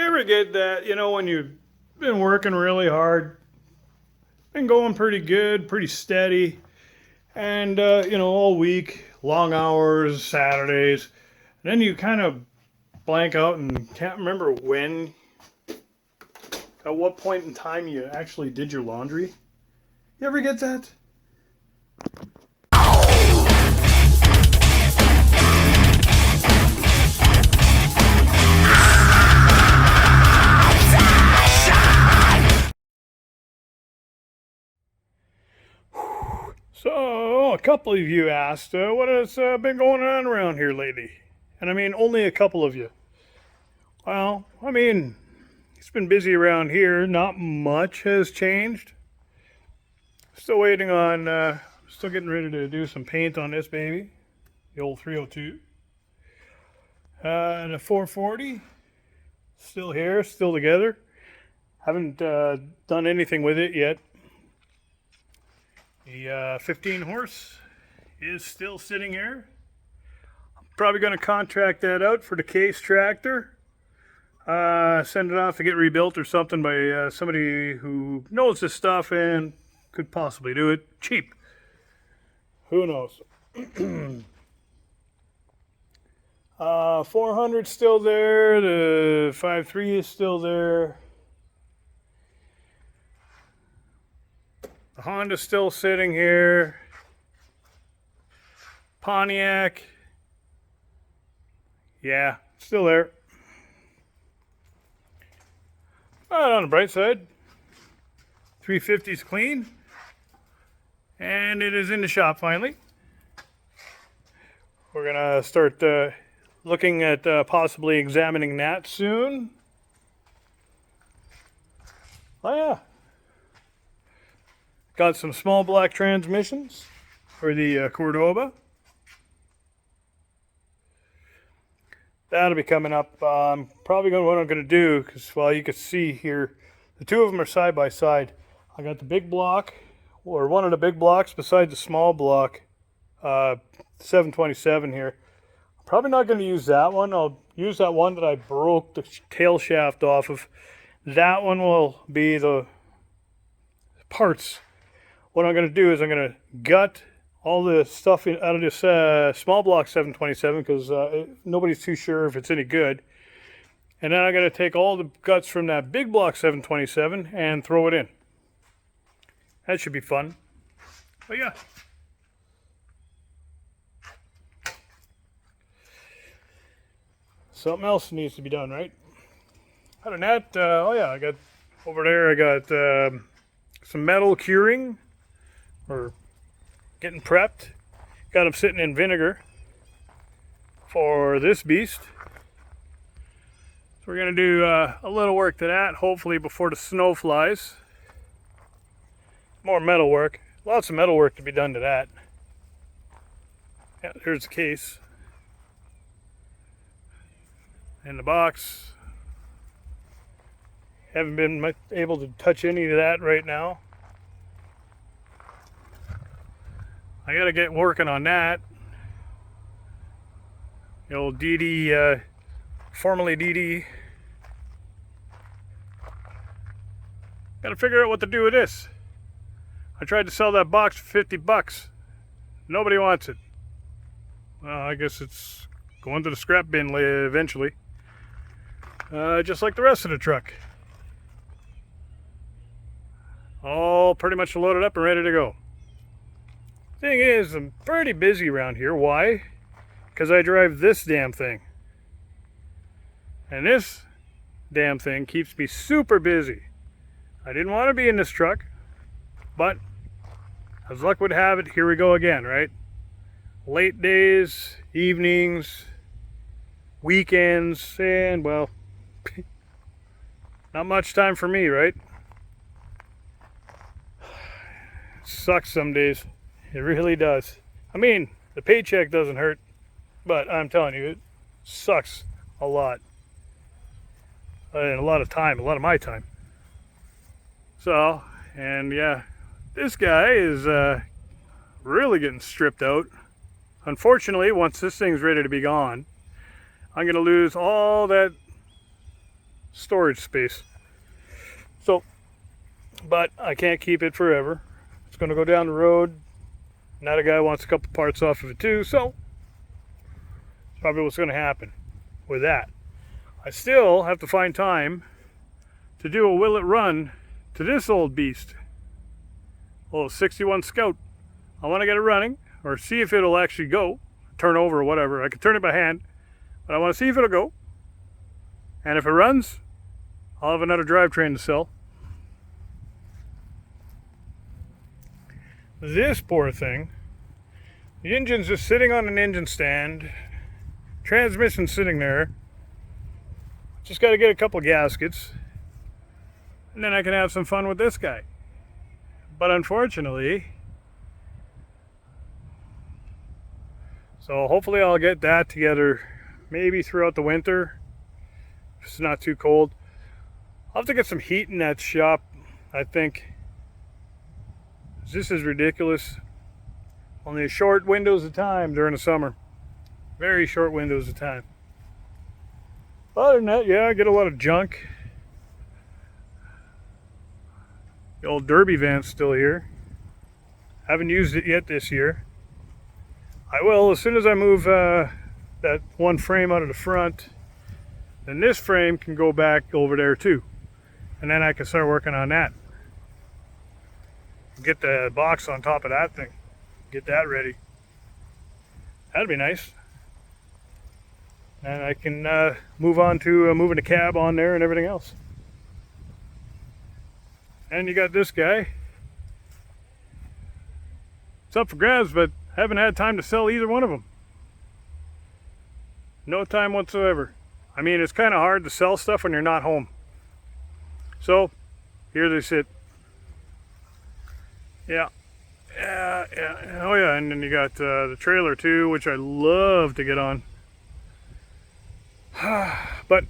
ever get that, when you've been working really hard, been going pretty good, pretty steady, and, all week, long hours, Saturdays, and then you kind of blank out and can't remember at what point in time you actually did your laundry? You ever get that? So, a couple of you asked, what has been going on around here lately? And I mean, only a couple of you. Well, it's been busy around here. Not much has changed. Still waiting on, still getting ready to do some paint on this baby. The old 302. And a 440. Still here, still together. Haven't done anything with it yet. The 15 horse is still sitting here. I'm probably going to contract that out for the Case tractor. Send it off to get rebuilt or something by somebody who knows this stuff and could possibly do it cheap. Who knows? 400 still there. The 5.3 is still there. The Honda's still sitting here. Pontiac. Yeah, still there. But on the bright side, 350's clean. And it is in the shop finally. We're going to start looking at possibly examining that soon. Oh yeah. Got some small block transmissions for the Cordoba. That'll be coming up. Probably what I'm going to do, because you can see here, the two of them are side by side. I got the big block, or one of the big blocks beside the small block, 727 here. I'm probably not going to use that one. I'll use that one that I broke the tail shaft off of. That one will be the parts. What I'm going to do is I'm going to gut all the stuff out of this small block 727 because nobody's too sure if it's any good. And then I'm going to take all the guts from that big block 727 and throw it in. That should be fun. But yeah. Something else needs to be done, right? Other than that, I got over there, I got some metal curing. Or getting prepped. Got them sitting in vinegar for this beast. So we're going to do a little work to that, hopefully before the snow flies. More metal work. Lots of metal work to be done to that. Yeah, here's the case. And the box. Haven't been able to touch any of that right now. I gotta get working on that. The old DD, formerly DD. Gotta figure out what to do with this. I tried to sell that box for 50 bucks. Nobody wants it. Well, I guess it's going to the scrap bin eventually. Just like the rest of the truck. All pretty much loaded up and ready to go. Thing is, I'm pretty busy around here. Why? Because I drive this damn thing. And this damn thing keeps me super busy. I didn't want to be in this truck, but as luck would have it, here we go again, right? Late days, evenings, weekends, and well, not much time for me, right? It sucks some days. It really does. I mean, the paycheck doesn't hurt, but I'm telling you, it sucks a lot. And a lot of time, a lot of my time. So, and yeah, this guy is really getting stripped out. Unfortunately, once this thing's ready to be gone, I'm going to lose all that storage space. So, but I can't keep it forever. It's going to go down the road. Another guy wants a couple parts off of it too, so that's probably what's going to happen with that. I still have to find time to do a will it run to this old beast. Little 61 Scout. I want to get it running, or see if it'll actually go, turn over or whatever. I can turn it by hand, but I want to see if it'll go. And if it runs, I'll have another drivetrain to sell. This poor thing, the engine's just sitting on an engine stand, transmission sitting there. Just got to get a couple gaskets, and then I can have some fun with this guy. But unfortunately, so hopefully I'll get that together maybe throughout the winter, if it's not too cold. I'll have to get some heat in that shop, I think. This is ridiculous. Only short windows of time during the summer. Very short windows of time. Other than that, yeah, I get a lot of junk. The old Derby van's still here. Haven't used it yet this year. I will as soon as I move that one frame out of the front. Then this frame can go back over there too. And then I can start working on that. Get the box on top of that thing. Get that ready. That'd be nice. And I can move on to moving the cab on there and everything else. And you got this guy. It's up for grabs, but I haven't had time to sell either one of them. No time whatsoever. I mean, it's kind of hard to sell stuff when you're not home. So, here they sit. Yeah. Oh yeah, and then you got the trailer too, which I love to get on. But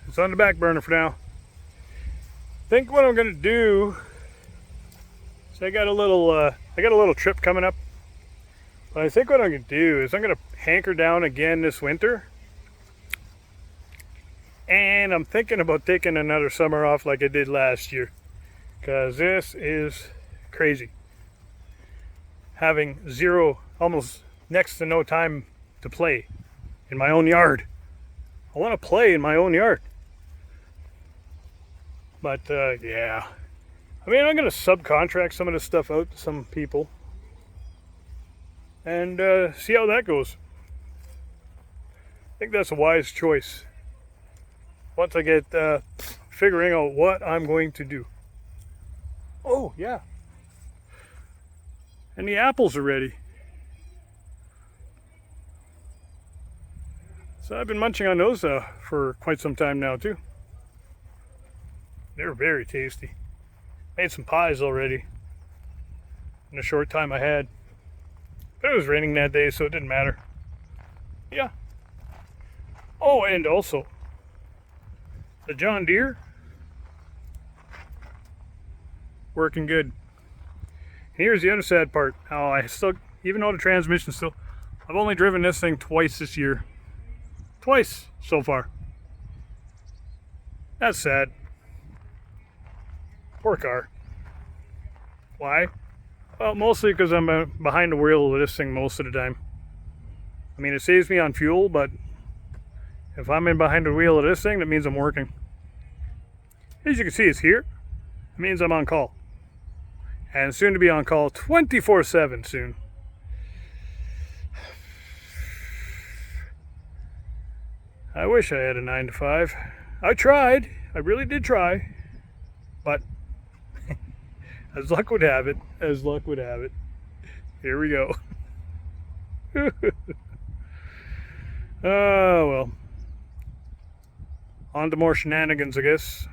it's on the back burner for now. I think what I'm gonna do is I got a little trip coming up. But I think what I'm gonna do is I'm gonna hanker down again this winter. And I'm thinking about taking another summer off like I did last year. Because this is crazy. Having zero, almost next to no time to play in my own yard. I want to play in my own yard. But yeah. I mean, I'm going to subcontract some of this stuff out to some people. And see how that goes. I think that's a wise choice. Once I get figuring out what I'm going to do. Oh, yeah. And the apples are ready. So I've been munching on those for quite some time now, too. They're very tasty. Made some pies already in the short time I had. But it was raining that day, so it didn't matter. Yeah. Oh, and also, the John Deere, working good. Here's the other sad part. Now I still, even though the transmission's still, I've only driven this thing twice this year. Twice so far. That's sad. Poor car. Why? Well, mostly because I'm behind the wheel of this thing most of the time. I mean, it saves me on fuel, but if I'm in behind the wheel of this thing, that means I'm working. As you can see, it's here. It means I'm on call. And soon to be on call 24/7 soon. I wish I had a 9 to 5. I tried. I really did try. But as luck would have it, here we go. Oh, well. On to more shenanigans, I guess.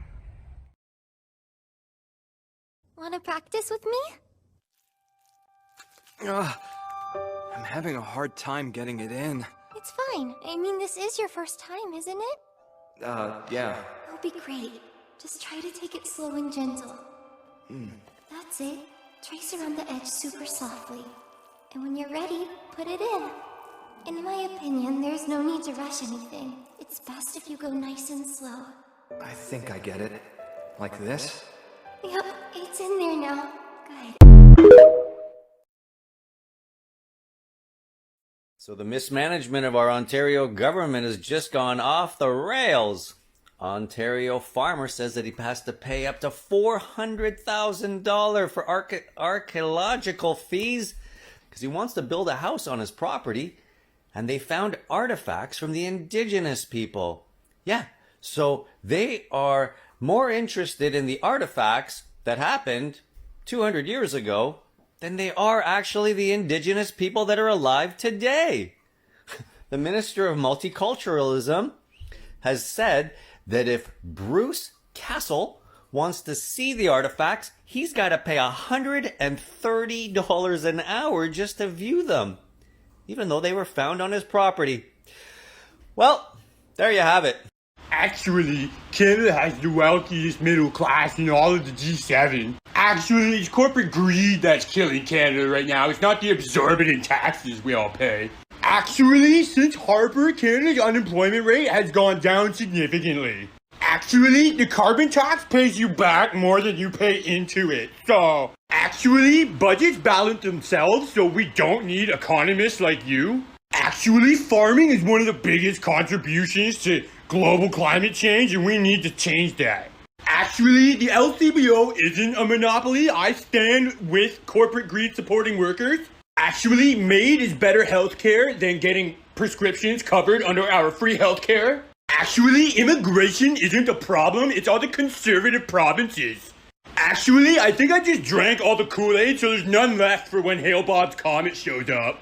Wanna practice with me? I'm having a hard time getting it in. It's fine. I mean, this is your first time, isn't it? Yeah. It'll be great. Just try to take it slow and gentle. That's it. Trace around the edge super softly. And when you're ready, put it in. In my opinion, there's no need to rush anything. It's best if you go nice and slow. I think I get it. Like this? Yep, it's in there now. Good. So the mismanagement of our Ontario government has just gone off the rails. Ontario farmer says that he has to pay up to $400,000 for archaeological fees because he wants to build a house on his property, and they found artifacts from the indigenous people. Yeah, so they are more interested in the artifacts that happened 200 years ago than they are actually the indigenous people that are alive today. The Minister of Multiculturalism has said that if Bruce Castle wants to see the artifacts, he's got to pay $130 an hour just to view them, even though they were found on his property. Well, there you have it. Actually, Canada has the wealthiest middle class in all of the G7. Actually, it's corporate greed that's killing Canada right now. It's not the exorbitant taxes we all pay. Actually, since Harper, Canada's unemployment rate has gone down significantly. Actually, the carbon tax pays you back more than you pay into it. So, actually, budgets balance themselves, so we don't need economists like you. Actually, farming is one of the biggest contributions to global climate change, and we need to change that. Actually, the LCBO isn't a monopoly. I stand with corporate greed supporting workers. Actually, MAID is better healthcare than getting prescriptions covered under our free healthcare. Actually, immigration isn't a problem. It's all the conservative provinces. Actually, I think I just drank all the Kool-Aid, so there's none left for when Hale Bob's Comet shows up.